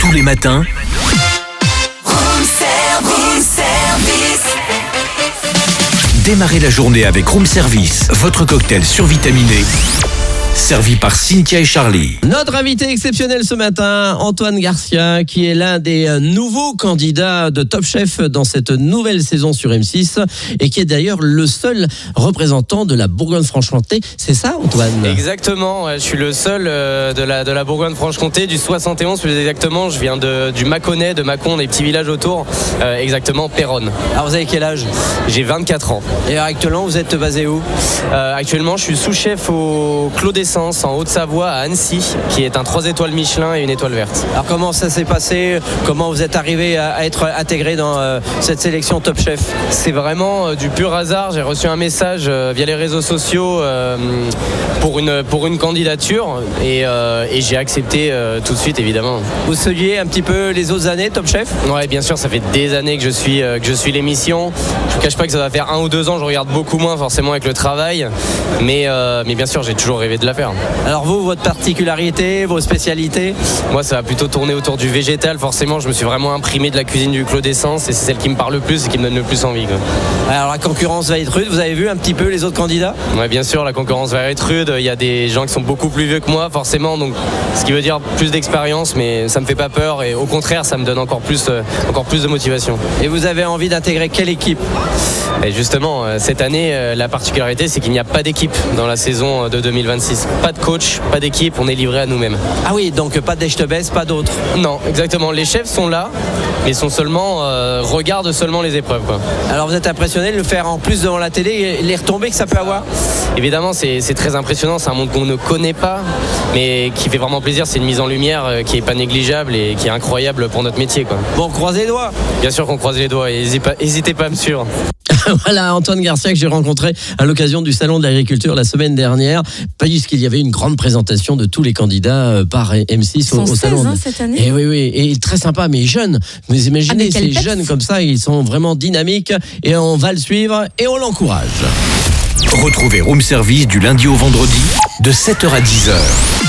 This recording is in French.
Tous les matins, démarrez la journée avec Room Service, votre cocktail survitaminé, servi par Cynthia et Charlie. Notre invité exceptionnel ce matin, Antoine Garcia, qui est l'un des nouveaux candidats de Top Chef dans cette nouvelle saison sur M6 et qui est d'ailleurs le seul représentant de la Bourgogne-Franche-Comté. C'est ça, Antoine ? Exactement, je suis le seul de la Bourgogne-Franche-Comté, du 71 plus exactement. Je viens du Mâconnais, de Mâcon, des petits villages autour, exactement Péronne. Alors vous avez quel âge ? J'ai 24 ans. Et actuellement vous êtes basé où ? Actuellement je suis sous-chef au Clos d'Essence en Haute-Savoie à Annecy, qui est un 3 étoiles Michelin et une étoile verte. Alors comment ça s'est passé ? Comment vous êtes arrivé à être intégré dans cette sélection Top Chef ? C'est vraiment du pur hasard. J'ai reçu un message via les réseaux sociaux pour une candidature et j'ai accepté tout de suite, évidemment. Vous suiviez un petit peu les autres années Top Chef ? Ouais, bien sûr, ça fait des années que je suis l'émission. Je vous cache pas que ça va faire 1 ou 2 ans, je regarde beaucoup moins forcément avec le travail, mais bien sûr, j'ai toujours rêvé de la faire. Alors vous, votre particularité, vos spécialités ? Moi, ça va plutôt tourner autour du végétal. Forcément, je me suis vraiment imprimé de la cuisine du Clos d'Essence et c'est celle qui me parle le plus et qui me donne le plus envie, quoi. Alors la concurrence va être rude. Vous avez vu un petit peu les autres candidats ? Ouais, bien sûr, la concurrence va être rude. Il y a des gens qui sont beaucoup plus vieux que moi, forcément, donc ce qui veut dire plus d'expérience, mais ça me fait pas peur et au contraire, ça me donne encore plus de motivation. Et vous avez envie d'intégrer quelle équipe ? Et justement, cette année, la particularité, c'est qu'il n'y a pas d'équipe dans la saison de 2026. Pas de coach, pas d'équipe, on est livré à nous-mêmes. Ah oui, donc pas d'Echtebest, pas d'autres. Non, exactement. Les chefs sont là, mais regardent seulement les épreuves, quoi. Alors vous êtes impressionné de le faire en plus devant la télé, les retombées que ça peut avoir ? Évidemment, c'est très impressionnant. C'est un monde qu'on ne connaît pas, mais qui fait vraiment plaisir. C'est une mise en lumière qui est pas négligeable et qui est incroyable pour notre métier, quoi. Bon, croisez les doigts. Bien sûr qu'on croise les doigts. N'hésitez pas à me suivre. Voilà, Antoine Garcia que j'ai rencontré à l'occasion du Salon de l'Agriculture la semaine dernière, puisqu'il y avait une grande présentation de tous les candidats par M6 au Salon. Cette année. Et oui, et très sympa, mais jeunes. Vous imaginez, ces jeunes comme ça, ils sont vraiment dynamiques et on va le suivre et on l'encourage. Retrouvez Room Service du lundi au vendredi de 7h à 10h.